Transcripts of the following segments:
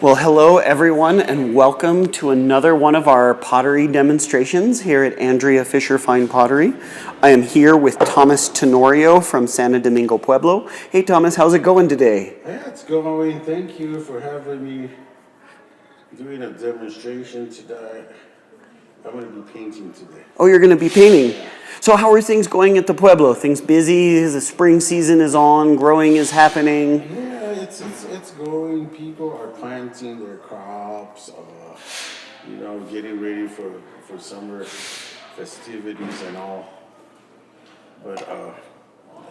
Well, hello everyone, and welcome to another one of our pottery demonstrations here at Andrea Fisher Fine Pottery. I am here with Thomas Tenorio from Santo Domingo Pueblo. Hey Thomas, how's it going today? Yeah, it's going. Thank you for having me doing a demonstration today. I'm going to be painting today. Oh, you're going to be painting. So how are things going at the Pueblo? Things busy? The spring season is on, growing is happening. Yeah, it's going. People are planting their crops, getting ready for summer festivities and all. But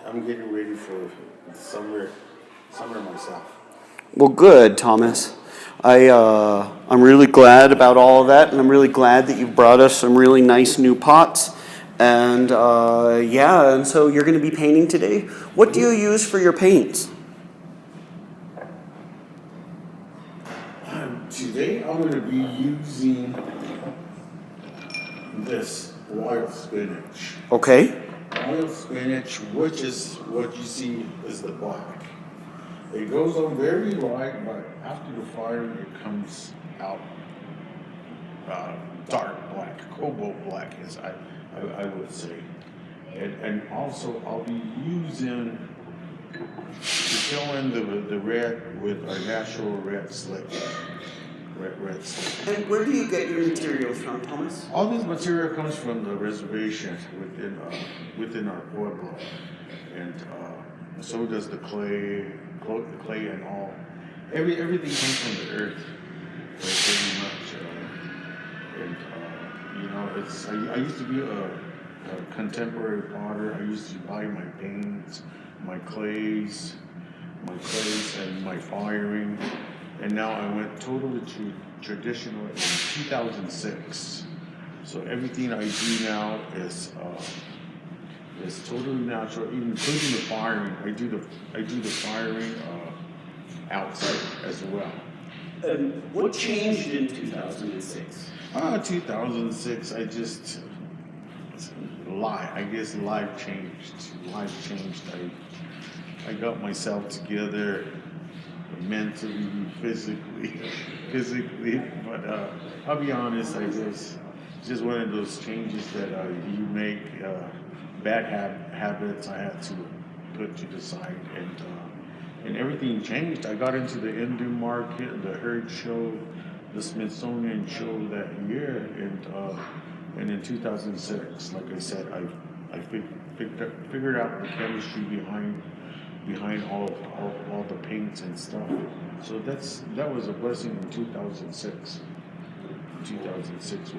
I'm getting ready for summer myself. Well, good, Thomas. I'm really glad about all of that, and I'm really glad that you brought us some really nice new pots. And and so you're going to be painting today. What do you use for your paints? Today I'm going to be using this wild spinach. Okay. Wild spinach, which is what you see is the black. It goes on very light, but after the firing, it comes out dark black, cobalt black, as I would say. And also, I'll be using to fill in the red with a natural red slick. Red slick. And where do you get your materials from, Thomas? All this material comes from the reservation within our pueblo, and so does the clay and all. Everything comes from the earth, pretty much. I used to be a contemporary potter. I used to buy my paints, my clays, and my firing. And now I went totally traditional in 2006. So everything I do now is totally natural, including the firing. I do the firing outside as well. What changed in 2006? 2006, I guess life changed. I got myself together mentally, physically, but I'll be honest, just one of those changes that you make, bad habits I had to put to the side, and everything changed. I got into the Hindu market, the herd show, the Smithsonian show that year, and in 2006, like I said, I figured out the chemistry behind all the paints and stuff. So that was a blessing in 2006. 2006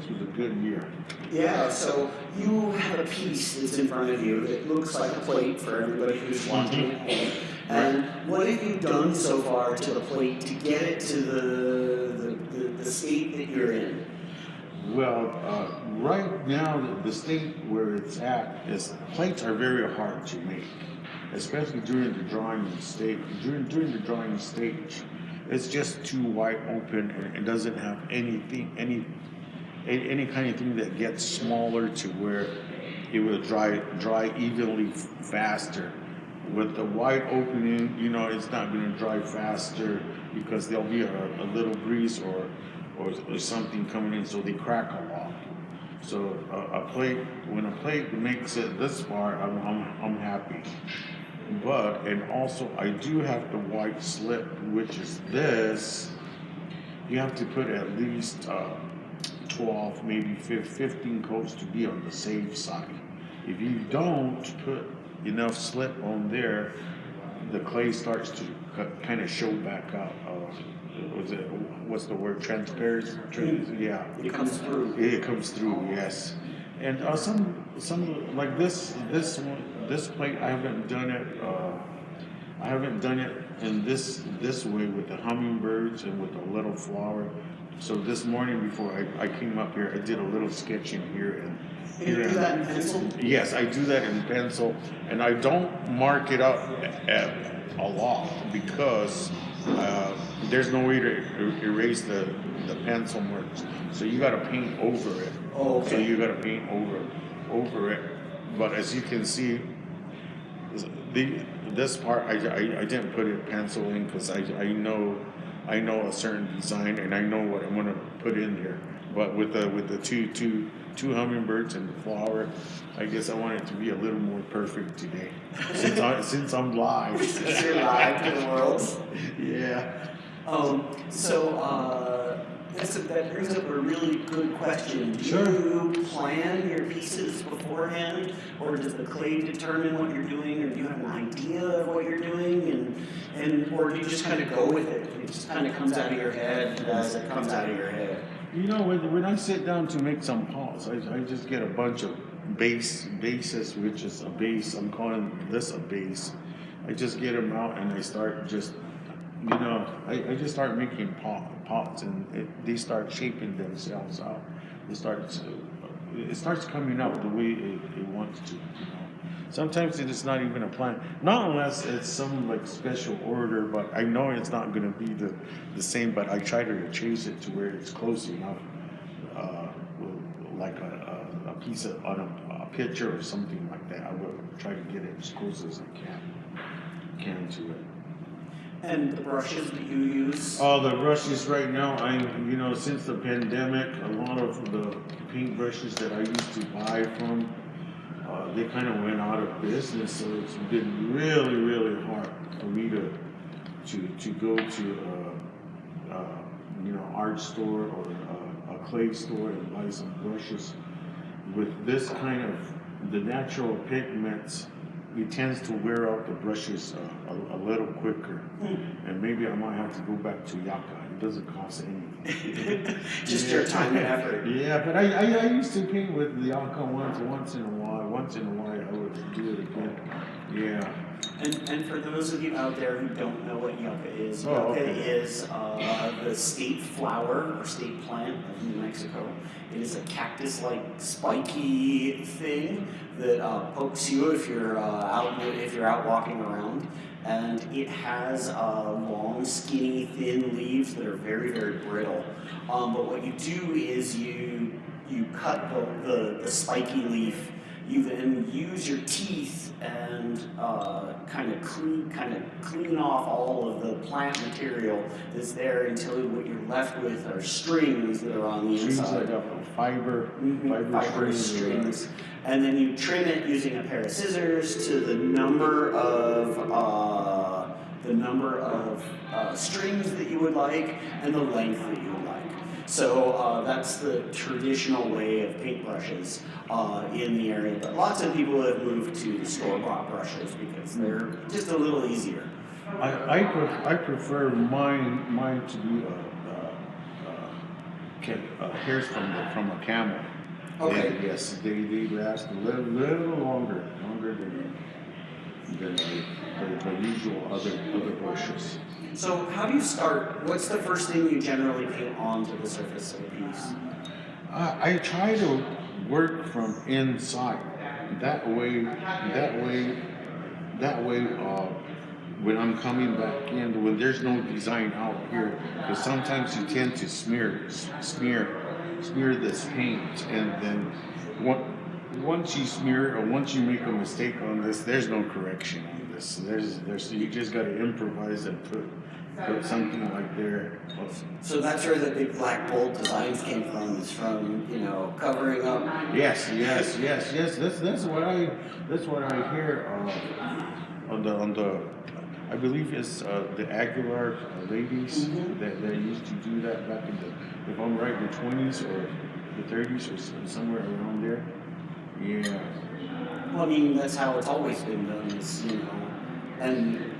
was a good year. Yeah, so you have a piece that's in front of you that looks like a plate for everybody who's watching at home. And what have you done so far to the plate to get it to the state that you're in? Well, right now, the state where it's at is plates are very hard to make, especially during the drying stage. During the drying stage, it's just too wide open and it doesn't have any kind of thing that gets smaller to where it will dry evenly faster. With the wide opening, it's not going to dry faster because there'll be a little breeze or something coming in, so they crack a lot. So when a plate makes it this far, I'm happy. And also I do have the white slip, which is this. You have to put at least 12, maybe 15 coats to be on the safe side. If you don't put enough slip on there, the clay starts to kind of show back up. What's the word? Transparent? Yeah. It comes through. It comes through, yes. And some like this plate, I haven't done it in this way with the hummingbirds and with the little flower. So this morning before I came up here, I did a little sketching here and. And you do that in pencil? Yes, I do that in pencil, and I don't mark it up a lot because there's no way to erase the pencil marks. So you got to paint over it. Oh, okay. So you got to paint over it. But as you can see, this part I didn't put it pencil in because I know a certain design and I know what I'm gonna put in there. But with the two hummingbirds and the flower, I guess I want it to be a little more perfect today. Since I'm live. Since you're live to the world. Yeah. That brings up a really good question. Do Sure. you plan your pieces beforehand, or does the clay determine what you're doing, or do you have an idea of what you're doing, or do you just kind of go with it? It just kind of comes out of your head as it comes out of your head. You know, when I sit down to make some pots, I just get a bunch of bases, which is a base. I'm calling this a base. I just get them out and I start just, I just start making pots and they start shaping themselves out. It starts coming out the way it wants to. Sometimes it is not even a plan, not unless it's some like special order. But I know it's not going to be the same. But I try to change it to where it's close enough, like a piece of on a picture or something like that. I will try to get it as close as I can to it. And the brushes that you use? Oh, the brushes right now, since the pandemic, a lot of the paint brushes that I used to buy from, they kind of went out of business. So it's been really, really hard for me to go to art store or a clay store and buy some brushes. With this kind of the natural pigments, it tends to wear out the brushes a little quicker. And maybe I might have to go back to Yaka. It doesn't cost anything. Just your time and effort. Yeah, but I used to paint with the Yaka once in a while. Once in a while I would do it again. Yeah. And for those of you out there who don't know what yucca is, is the state flower or state plant of New Mexico. It is a cactus-like spiky thing that pokes you if you're out walking around, and it has long, skinny, thin leaves that are very, very brittle. But what you do is you cut the spiky leaf. You then use your teeth and kind of clean off all of the plant material that's there until what you're left with are strings that are on the inside. Strings like fiber strings. And then you trim it using a pair of scissors to the number of strings that you would like and the length that you would like. So that's the traditional way of paintbrushes in the area. But lots of people have moved to the store-bought brushes because they're just a little easier. I prefer mine to be hairs from a camel. Okay. Yes, they last a little longer than the usual other brushes. So how do you start? What's the first thing you generally paint onto the surface of a piece? I try to work from inside. That way, when I'm coming back in, when there's no design out here, because sometimes you tend to smear this paint, and then once you smear or once you make a mistake on this, there's no correction on this. There's you just got to improvise and put something like there. So that's where the big black bold designs came from. Is from covering up. Yes. That's what I hear on the. I believe it's the Aguilar ladies that used to do that back in the, if I'm right, the 20s or the 30s or somewhere around there. Yeah. Well, I mean, that's how it's always been done, and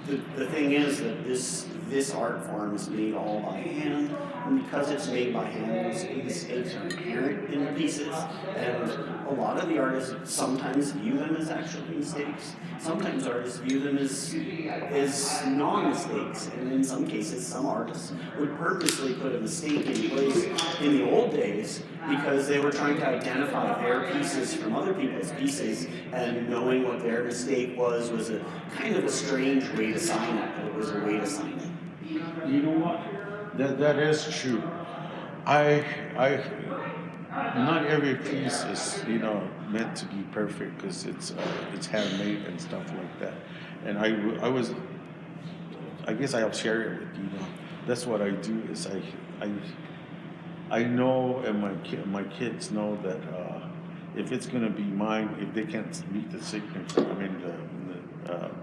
the thing is that this art form is made all by hand, and because it's made by hand, those mistakes are inherent in the pieces, and a lot of the artists sometimes view them as actually mistakes. Sometimes artists view them as non-mistakes, and in some cases, some artists would purposely put a mistake in place in the old days because they were trying to identify their pieces from other people's pieces, and knowing what their mistake was a kind of a strange way to sign it, but it was a way to sign it. You know what? That is true. not every piece is meant to be perfect because it's handmade and stuff like that. And I guess I'll share it with you. That's what I do is I know, and my kids know that if it's gonna be mine, if they can't meet the signature, I mean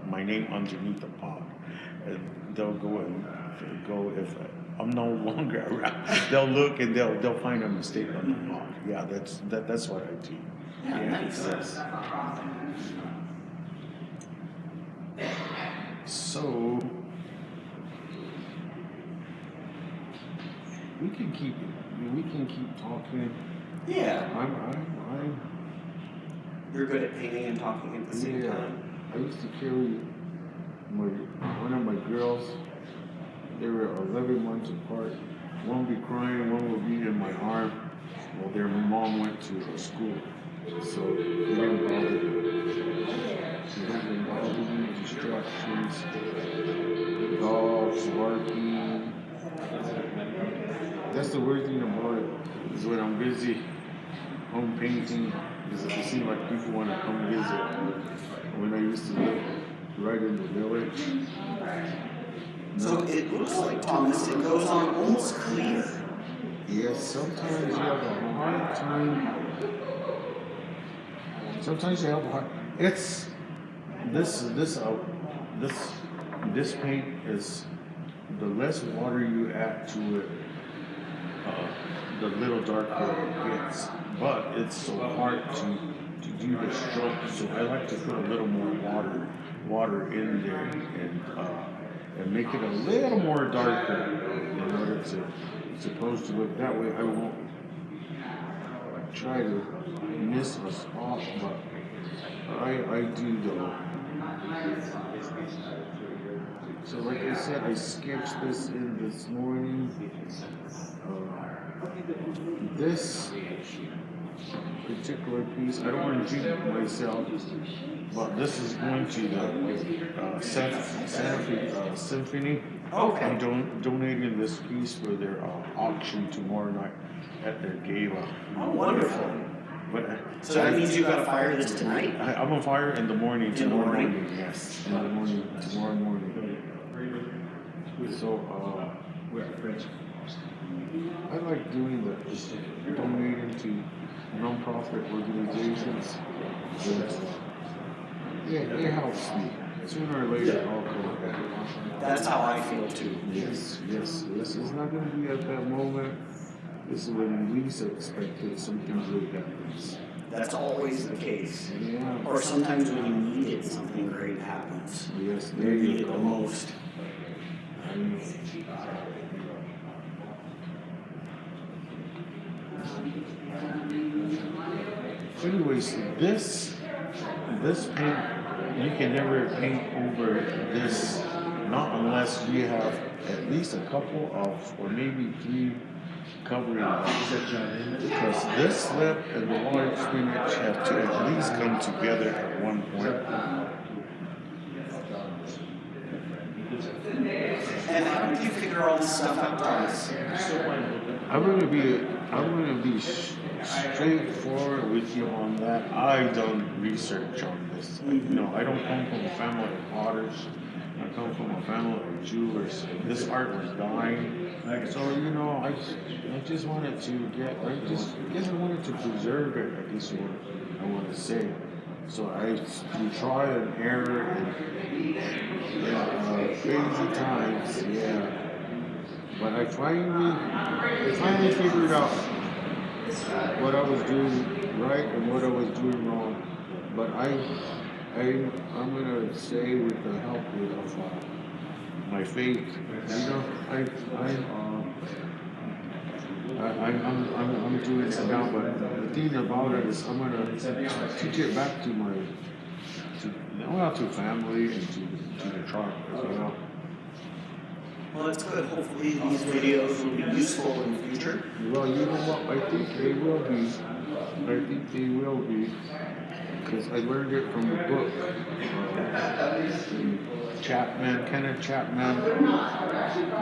my name underneath the pot, and they'll go if I'm no longer around. They'll look and they'll find a mistake on the pot. Yeah, that's what I do. Yeah, nice. Yes. So we can keep talking. Yeah. I'm You're good at painting and talking at the same time. I used to carry one of my girls. They were 11 months apart. One would be crying, one would be in my arm. Well, their mom went to school, so they didn't bother me. They didn't bother me. Distractions, dogs barking. That's the weird thing about it is when I'm busy home painting, because it seems like people want to come visit. When I used to live right in the village. So it looks like, Thomas, it goes on almost clear. Yes, sometimes you have a hard time. Sometimes you have a hard. It's this paint is the less water you add to it, the little darker it gets. But it's so hard to do the stroke, so I like to put a little more water in there and make it a little more darker in order to supposed to look that way. I won't try to miss a spot, but I do though. So like I said, I sketched this in this morning. This particular piece, I don't want to drink myself, but this is going to the Santa Fe Symphony. Okay. I'm donating this piece for their auction tomorrow night at their gala. Oh, wonderful. But So that means you've got to fire this tonight? I'm gonna fire in the morning. In the morning? Yes, in the morning. Tomorrow morning. So I like doing that, donating to non-profit organizations. It helps me. Sooner or later, I'll go back. That's how I feel too. Yes. It's not going to be at that moment. This is when you least expect it, something good happens. That's always the case. Yeah. Or sometimes when you need it, something great happens. Yes, You there need you it the go. most. Anyways, this paint, you can never paint over this, not unless you have at least a couple of, or maybe 3 covering because this slip and the large spinach have to at least come together at one point. And how did you figure all this stuff out, Thomas? I'm gonna be straightforward with you on that. I've done research on this. I don't come from a family of potters. I come from a family of jewelers. This art was dying, so I just wanted to I wanted to preserve it. I guess what I want to say. So through trial and error and crazy times, yeah. But I finally figured out what I was doing right and what I was doing wrong. But I'm gonna say with the help of my faith, I'm doing it now. But the thing about it is, I'm gonna teach it back to to family and to the tribe as well. Well, that's good. Hopefully these videos will be useful in the future. Well, you know what? I think they will be. I think they will be. Because I learned it from the book. Kenneth Chapman,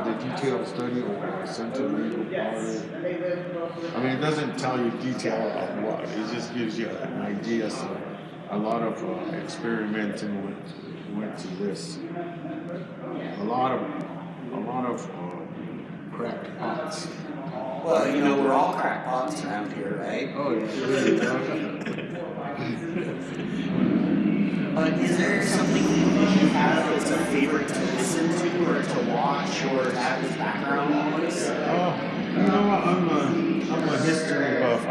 The Detailed Study of Sentimental Power. I mean, it doesn't tell you detail of what, it just gives you an idea. So a lot of experimenting went to this. A lot of cracked pots. Well, we're all crackpots around here, right? Oh, yeah. Is there something that you have that's a favorite to listen to or to watch or to have as background noise? You know what? I'm a history buff. I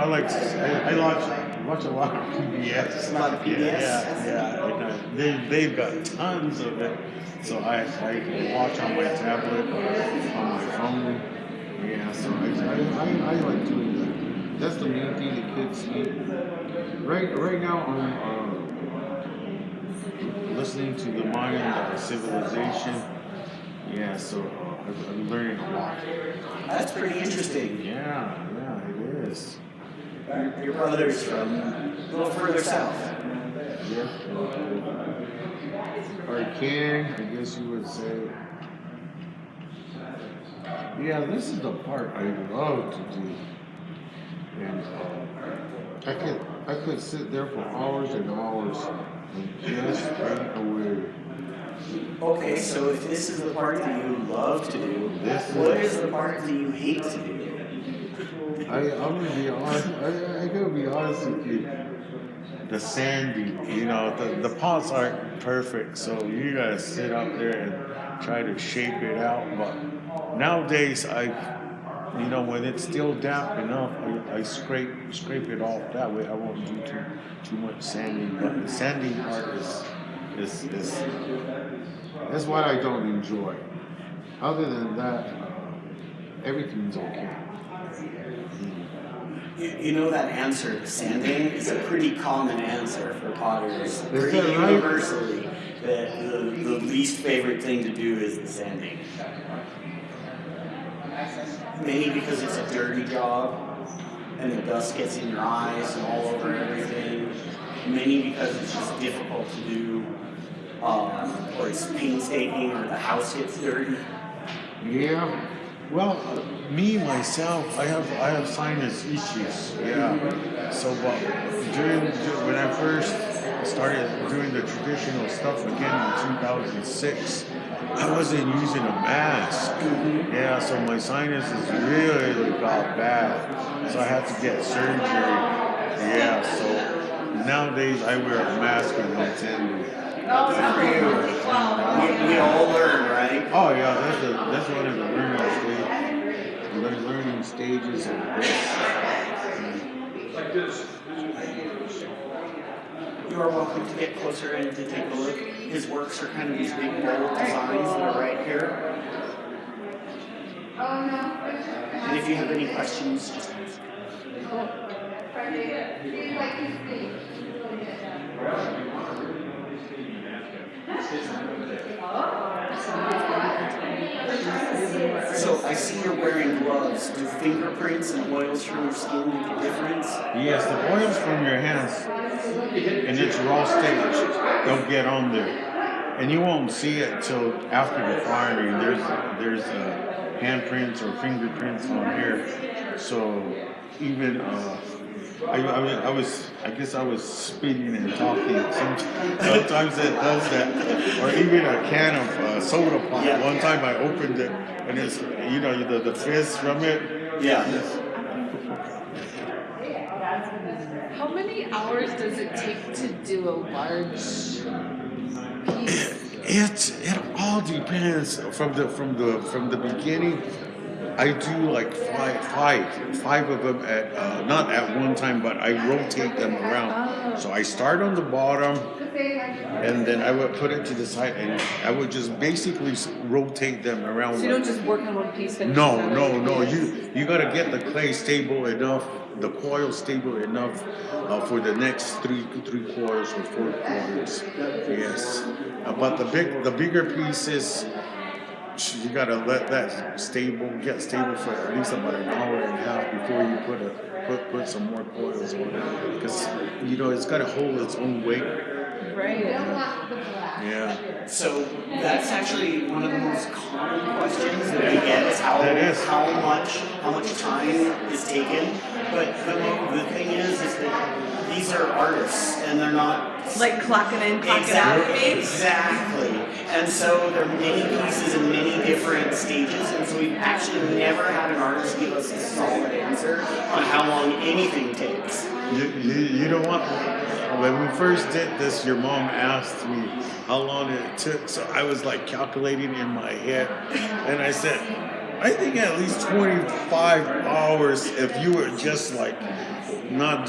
watch a lot of PBS. A lot of PBS? Yeah. They've got tons of it. So I watch on my tablet, on my phone. Yeah, so I like doing that. That's the main thing the kids need. Right now I'm listening to the Mayan civilization. Yeah, so I'm learning a lot. That's pretty interesting. Yeah, it is. Your brother's from a little further south. Yeah. Or king, I guess you would say. Yeah, this is the part I love to do. And I could sit there for hours and hours and just paint away. Okay, so if this is the part that you love to do, what is the part that you hate to do? I'm gonna be honest. I gotta be honest with you. The sanding, the pots aren't perfect, so you gotta sit up there and try to shape it out. But nowadays, when it's still damp enough, I scrape it off. That way, I won't do too much sanding. But the sanding part is that's what I don't enjoy. Other than that, everything's okay. You know that answer to sanding is a pretty common answer for potters. Pretty that right? Universally, that the least favorite thing to do is the sanding. Many because it's a dirty job, and the dust gets in your eyes and all over everything. Many because it's just difficult to do, or it's painstaking, or the house gets dirty. Yeah. Well, me myself, I have sinus issues. Yeah. So, but when I first started doing the traditional stuff again in 2006, I wasn't using a mask. Yeah. So my sinuses really got bad. So I had to get surgery. Yeah. So nowadays I wear a mask and I'm tender. We all learn, right? Oh yeah, that's one of the learning stages of this. You are welcome to get closer and to take a look. His works are kind of these big bold designs that are right here. And if you have any questions, just ask. So I see you're wearing gloves. Do fingerprints and oils from your skin make a difference? Yes, the oils from your hands in its raw stage, they'll get on there. And you won't see it till after the firing. There's handprints or fingerprints on here. So even I guess I was speaking and talking. Sometimes it does that. Or even a can of soda pop. Yeah. One time I opened it and it's the fizz from it. Yeah. How many hours does it take to do a large piece? It all depends from the beginning. I do like five of them at not at one time, but I rotate them around. So I start on the bottom, and then I would put it to the side, and I would just basically rotate them around. So you don't just work on one piece? No. You gotta get the clay stable enough, the coil stable enough for the next three coils or 4 coils. Yes, but the bigger pieces. you gotta let that get stable for at least about an hour and a half before you put some more coils on it, because it's gotta hold its own weight. Right. Yeah. So that's actually one of the most common questions that we get is That is. how much time is taken. But the thing is that these are artists and they're not Like clocking in, clocking out. Exactly. And so there are many pieces in many different stages, and so we've actually never had an artist give us a solid answer on how long anything takes. You know what? When we first did this, your mom asked me how long it took, so I was like calculating in my head, and I said, I think at least 25 hours if you were just like not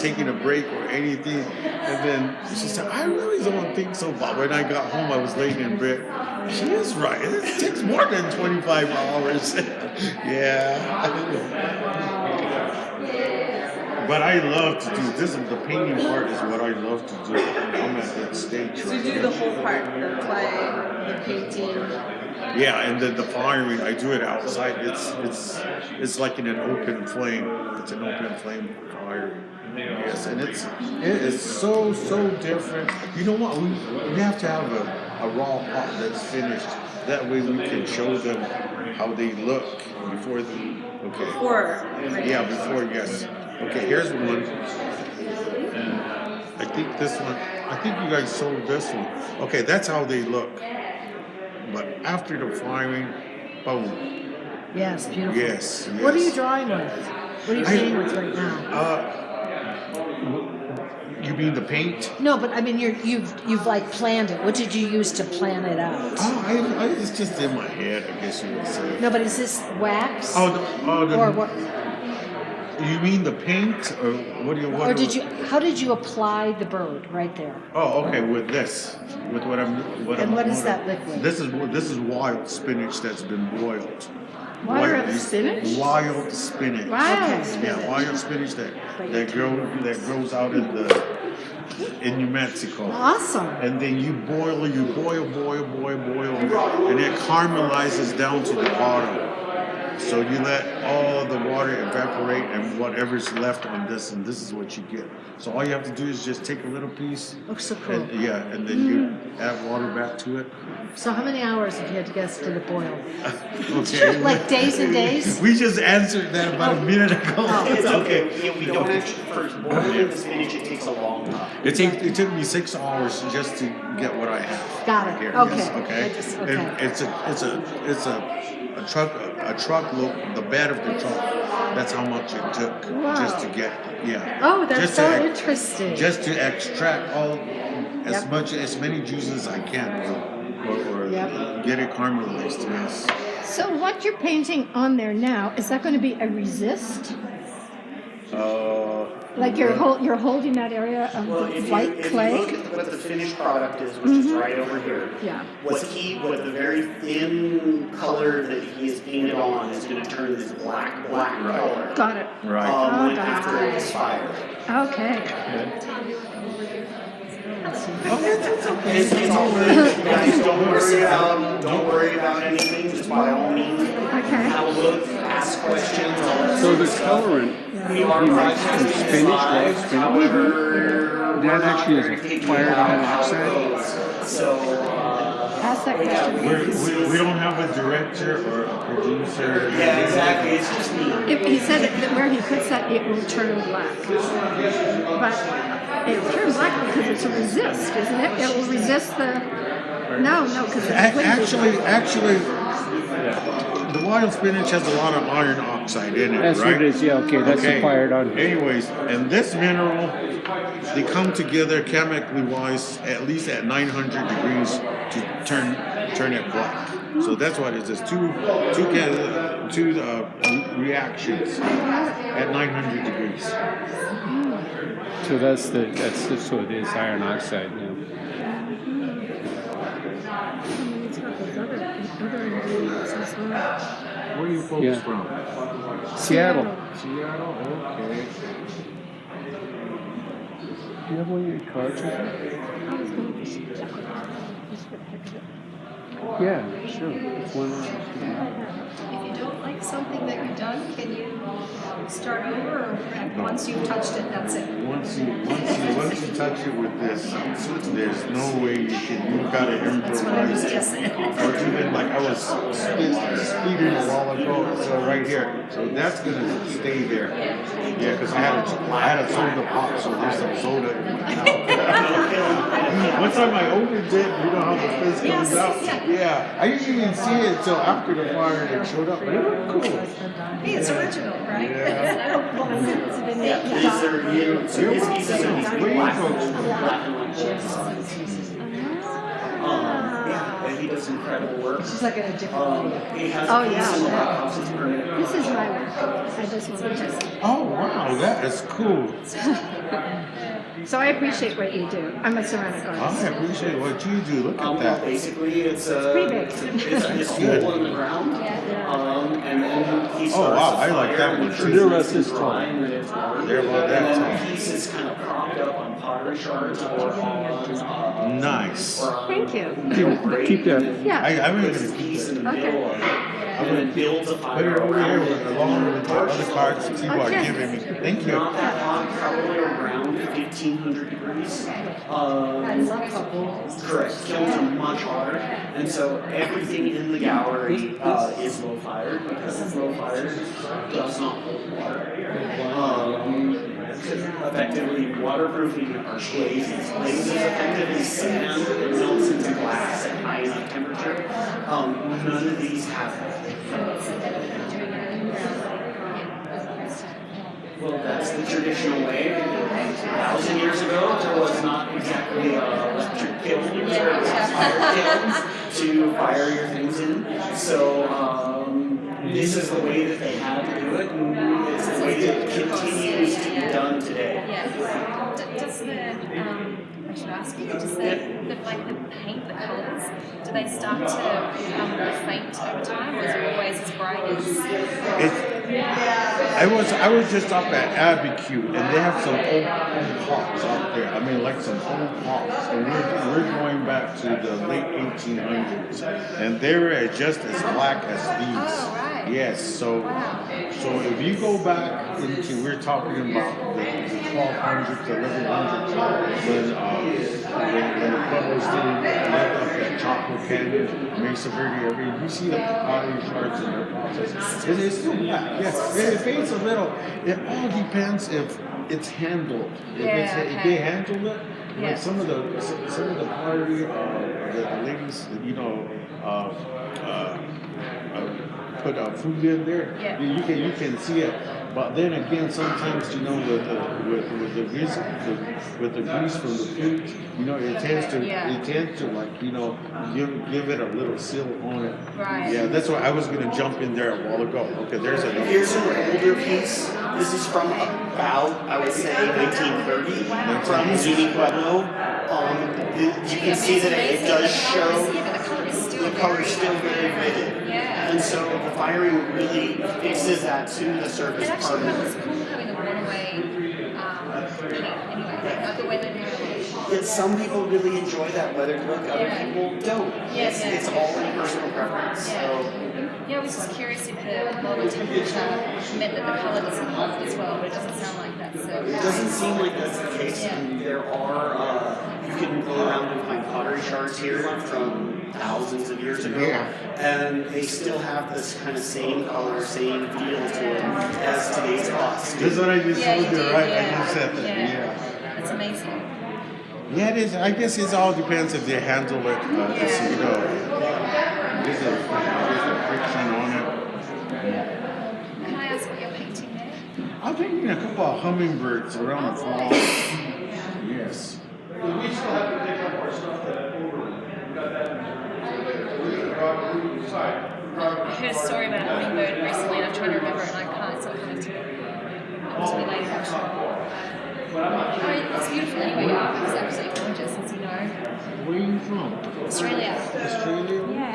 taking a break or anything. And then she said, I really don't think so, but when I got home, I was laying in bed. She is right. It takes more than 25 hours. Yeah. But I love to do this. The painting part is what I love to do. I'm at that stage. So you do the whole part, the clay, the painting. Yeah, and then the firing, I do it outside. It's like in an open flame. It's an open flame firing. Yes, and it is so different. You know what? We have to have a raw pot that's finished. That way we can show them how they look before they. Okay. Before. Yeah, before. Yes. Okay. Here's one. I think this one. I think you guys sold this one. Okay, that's how they look. But after the firing, boom. Yes, beautiful. Yes. What are you drawing with? What are you painting with right now? You mean the paint? No, but I mean you've like planned it. What did you use to plan it out? Oh, it's just in my head, I guess you would say. No, but is this wax? Or what? You mean the paint, or what do you? Or did you? How did you apply the bird right there? Oh, okay. With this, with what I'm. What is that liquid? This is wild spinach that's been boiled. Water of spinach? Wild spinach. Wild Yeah, wild spinach that grows out in New Mexico. Awesome. And then you boil, and it caramelizes down to the bottom. So you let all the water evaporate and whatever's left on this, and this is what you get. So all you have to do is just take a little piece. Looks so cool. And then you add water back to it. So how many hours, if you had to guess, did it boil? Okay. Like days and days? We just answered that about a minute ago. Oh. It's okay. We don't actually first boiling the spinach. It takes a long time. It took me 6 hours just to get what I have. Got it. Here. Okay. Yes, okay. Okay. And a truckload, the bed of the truck. That's how much it took just to get. Yeah. Oh, that's Just so to interesting. Just to extract as many juices as I can, or get it caramelized. Yes. So what you're painting on there now, is that going to be a resist? Like you're holding that area of Well, the if white you clay? look at what the finished product is, which is right over here, Yeah. what the very thin color that he is painted on is going to turn this black color. Got it. Right. When got it. after it is fired. Okay. It's all good. Guys, don't worry about anything. Just by all means, Okay. have a look, ask questions. So the colorant, We are broadcasting this spinach, live, spinach. however, That we're not actually is very picky fired about on how it oxide? goes. So, Ask that question. We don't have a director or a producer. yeah, exactly. It's just me. He said that where he puts that, it will turn black. But it will turn black because it's a resist, isn't it? It will resist the... No, because it's liquid. Actually, the wild spinach has a lot of iron oxide in it, That's right? what it is, yeah, okay, that's the fired on. Anyways, and this mineral, they come together chemically wise at least at 900 degrees to turn it black. So that's what it is. Two reactions at 900 degrees. So so it is iron oxide, yeah. Where are you folks Yeah. from? Seattle. Seattle. Okay. Do you have one of your cards with you? I was going to just for the heck of it. Yeah, sure. It's one. If you don't like something that you've done, can you start over, or once you've touched it, that's it? Once you touch it with this, there's no way you gotta That's what I was improvise. just saying. Or even like I was speeding a while ago, so right here. So that's gonna stay there. Yeah, because I had a soda pop, so there's some soda in my mouth. One time I opened it, you know how the fizz comes out? Yeah. I didn't even see it until after the fire it showed up, but it looked cool. Hey, it's original, right? Yeah. These are, you know, so his pieces are these Where you black go? and white chips. Yeah, and he does incredible work. She's like in a different way. He has Oh, a piece yeah. in the house that's permanent. This is my work. I just want to just. Oh wow, that is cool. So I appreciate what you do. I'm a ceramic artist. I appreciate what you do. Look at Well, that. basically, it's pretty big. it's hole in the ground, and then he starts Oh, wow, a I like fire, that and one he too. turns The it rest into is tall. brine, and it's water. They're about that And then tall. the piece is kind of propped up on pottery shards or on Nice. Thank you. Keep that. Yeah. I'm puts gonna his keep piece in it. the middle of it, and then builds a Put fire it over here around with, it. along with the other cards people are Okay. giving me. Thank you. Not that hot, probably around 1,500 degrees. Correct. Kilns are much hotter, and so everything in the gallery is low fired because it's low fired does not hold water. Effectively, waterproofing are glazes. Glaze is effectively sand that melts into glass at high enough temperature. None of these have that. Well, that's the traditional way. 1,000 years ago, there was not exactly electric kilns or fire kilns to fire your things in. So this is the way that they had to do it, and it's the way that it continues to be done today. Yeah. Does the I should ask you, does the like the paint, the colours, do they start to become more faint over time, or is it always as bright as? I was just up at Abiquiu, and they have some old pots out there. I mean, like some old pots, and we're going back to the late 1800s, and they were just as black as these. Oh, right. Yes, so if you go back into, we're talking about the 1200s, 1100s, when the pueblos didn't live up at Chaco Canyon, Mesa Verde area, you see the pottery shards in their process. It is still black, yes. It fades a little. It all depends if it's handled. If they handle it, like some of the pottery, the ladies, you know, put food in there. Yeah. You can see it, but then again, sometimes you know with the grease from the food, you know it tends to like you know give it a little seal on it. Right. Yeah, that's why I was gonna jump in there a while ago. Okay, there's another. Here's an older piece. This is from about, I would say, 1930 from Zuni Pueblo. You can see that it does show the color is still very vivid. Yeah. And so the firing really fixes that to the surface It actually part. was cool having the runaway anyway, the weather now. Yet some people really enjoy that weather look, other people don't. It's all in personal preference. So. Yeah, I was just curious if the lower temperature meant that the colour doesn't hold as well, but it doesn't sound like that. So It doesn't seem like that's the case. And there are, you can go around and find pottery shards here from thousands of years ago, and they still have this kind of same color, same feel to them as today's pots. This is what I just told you, right? I just said that. Yeah. That's amazing. Yeah, it is. I guess it all depends if they handle it. You know, there's a friction on it. Can I ask what you're painting there? I'm painting a couple of hummingbirds around the fall. Yes. I heard a story about a hummingbird recently, and I'm trying to remember it, and I can't. It's not coming to me later. Oh, it's beautiful anyway. Your artwork is absolutely gorgeous, as you know. Where are you from? Australia. Australia? Yeah.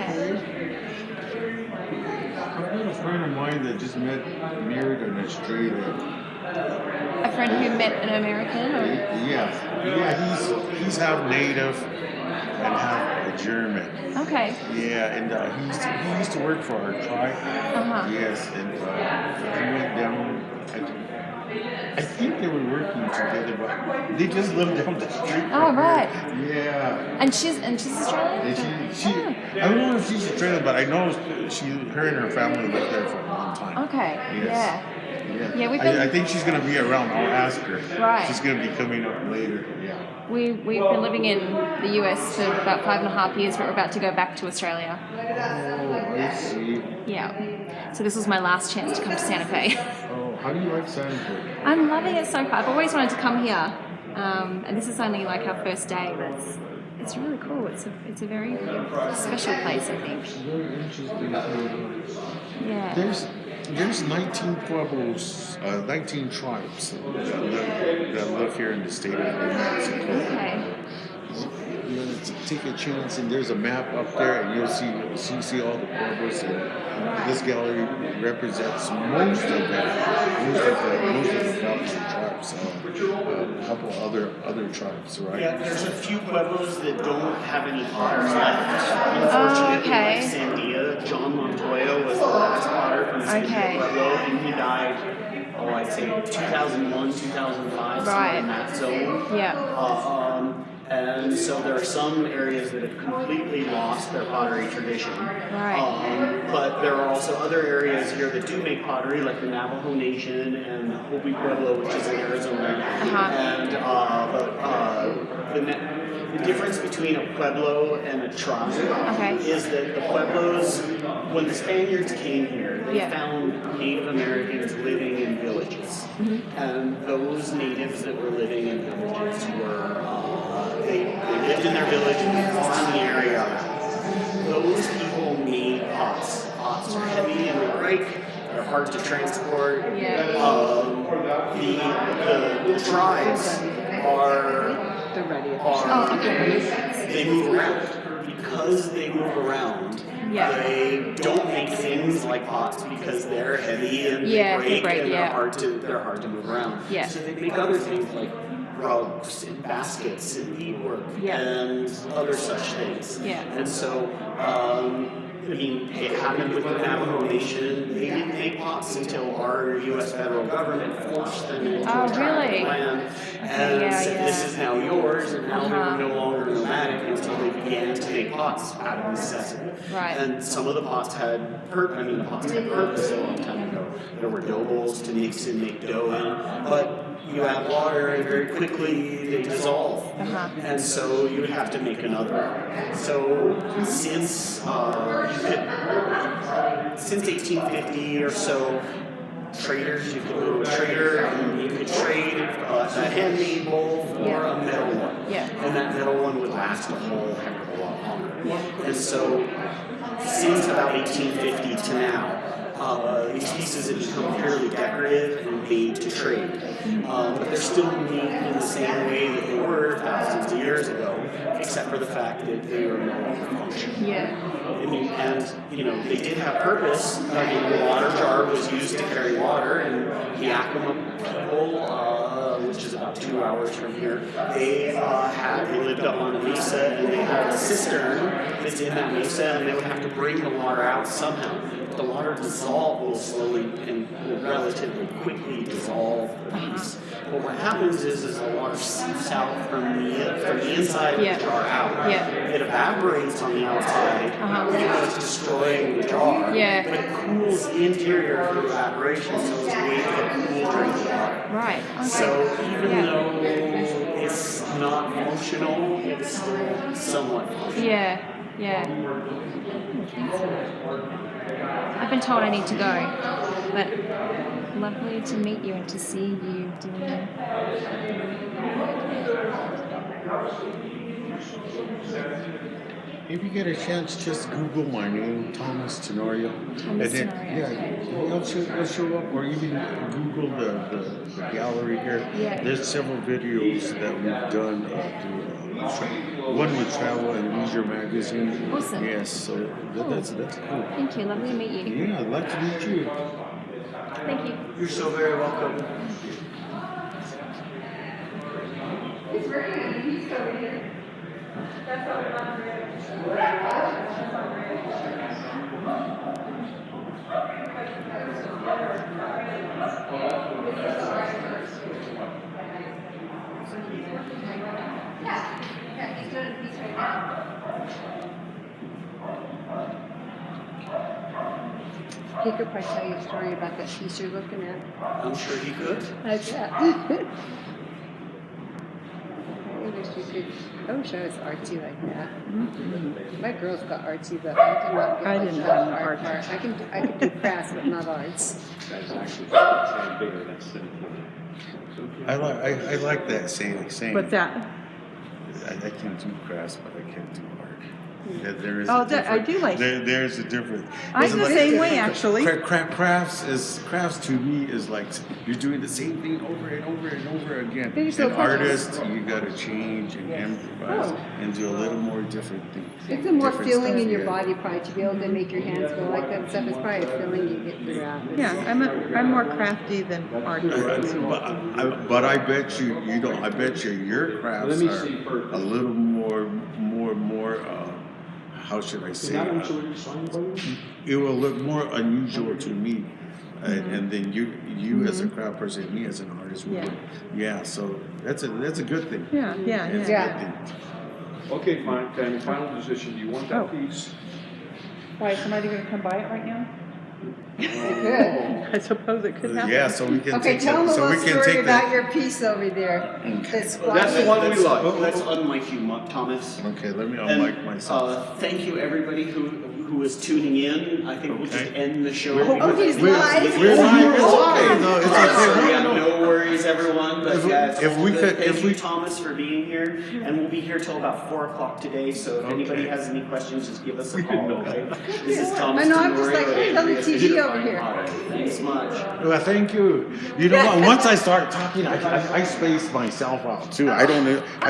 I've got a friend of mine that just married an Australian. A friend who met an American, or Yeah, he's half native and half German. Okay. Yeah, and he used to work for our tribe. Uh-huh. Yes, and he went down. I think they were working together, but they just lived down the street. Oh, from right. here. Yeah. And she's Australian? And she I don't know if she's Australian, but I know her and her family lived there for a long time. Okay. Yes. Yeah, we've been- I think she's gonna be around. I'll ask her. Right. She's gonna be coming up later. Yeah. We've been living in the US for about 5.5 years, but we're about to go back to Australia. Oh, I see. Yeah. So this was my last chance to come to Santa Fe. Oh, how do you like Santa Fe? I'm loving it so far. I've always wanted to come here, and this is only like our first day. But it's really cool. It's a very special place, I think. Very interesting. Yeah. There's 19 pueblos, 19 tribes that live here in the state of New Mexico. Okay. You know, take a chance, and there's a map up there, and you'll see all the pueblos. And this gallery represents most of the Belgian tribes. A couple other tribes, right? Yeah, there's a few pueblos that don't have any potters left. Unfortunately, okay. like Sandia, John Montoya was the last potter from Sandia Okay. Pueblo, and he died, I'd say 2001, 2005, somewhere in that zone. Yeah. And so there are some areas that have completely lost their pottery tradition. Right. But there are also other areas here that do make pottery, like the Navajo Nation and the Hopi Pueblo, which is in Arizona. And the difference between a pueblo and a tribe is that the pueblos, when the Spaniards came here, they found Native Americans living in villages. And those natives that were living in villages were, they lived in their village and farmed the area. Those people made pots. Pots are heavy and they break. They're hard to transport. The tribes they move around. Because they move around, they don't make things like pots because they're heavy and they break and they're hard to move around. So they make other things like rugs and baskets and beadwork and other such things. And so, I mean, it happened with the Navajo Nation. They didn't make pots until our U.S. federal government forced them into a tract of land and said, this is now yours, and now they were no longer nomadic until they began to make pots out of necessity. And some of the pots had purpose a long time ago. There were dough bowls to mix and make dough in, but you add water and very quickly they dissolve. And so you would have to make another one. So since 1850 or so, traders, you could go to a trader and you could trade a handmade bowl for a metal one. And that metal one would last a whole heck of a lot longer. And so since about 1850 to now, these pieces have become purely decorative and made to trade. But they're still made in the same way that they were thousands of years ago, except for the fact that they are no longer functional. I mean, and you know, they did have purpose. I mean, the water jar was used to carry water, and Yakima people, which is about 2 hours from here, they lived up on a mesa, and they had a cistern that's in that mesa, and they would have to bring the water out somehow. The water will slowly and will relatively quickly dissolve the piece. But what happens is the water seeps out from the inside of the jar out. It evaporates on the outside, it's destroying the jar. But it cools the interior through evaporation, so it's a way to cool drink water. So even though it's not functional, it's still somewhat functional. I've been told I need to go, but lovely to meet you and to see you doing. If you get a chance, just Google my name, Thomas Tenorio. Thomas and then, Tenorio, it'll show up, or even Google the gallery here. There's several videos that we've done one with Travel and Leisure magazine. Awesome. Yes, so that's cool. Thank you. Lovely to meet you. Yeah, I'd like to meet you. Thank you. You're so very welcome. He could probably tell you a story about that piece you're looking at. I'm sure he could. I bet. I wish you could. I wish I was artsy like that. My girls got artsy, but I did not get I like didn't the have art art. part. I could do crafts, but not arts. That's actually bigger than 17. I like that saying. What's that? I can't do crafts, but I can do art. There is Oh, a difference. I do like- There's a difference. I'm It's the like- same way, actually. Crafts to me is like you're doing the same thing over and over and over again. They're so An precious. artist, you got to change and improvise and do a little more different things. It's a more different feeling stuff, in your yeah. body, probably, to be able to make your hands go like that and stuff. It's probably a feeling you get throughout. Yeah, I'm more crafty than arty. But I bet you don't. I bet your crafts are a little more. How should I say? It will look more unusual to me, and then you as a craft person, me as an artist. Yeah. Yeah. So that's a good thing. Yeah. That's Yeah. a good thing. Okay, fine. Then final decision. Do you want that Oh. piece? Why, is somebody gonna come buy it right now? You could. I suppose it could happen. Yeah. So we can Okay, take tell them that. a So we little can story take about that. your piece over there. That's the one we like. That's unlike you, Thomas. Okay. Let me And, unlike myself. thank you everybody who is tuning in. I think we'll just Okay. end the show. Oh, he's We're live. we're live. It's okay. No, it's okay. Yeah, No, no. no worries, everyone. But yeah, it's if all we good. could- Thank if you, we- Thomas, for being here, and we'll be here till about 4 o'clock today. So if anybody Okay. has any questions, just give us a call. Okay? This is Thomas I know, I'm just Tenorio like, at who's on the Area TV Station over here? Pottery. Thanks much. Well, thank you. You know what? Once I start talking, I space myself out too. I don't know.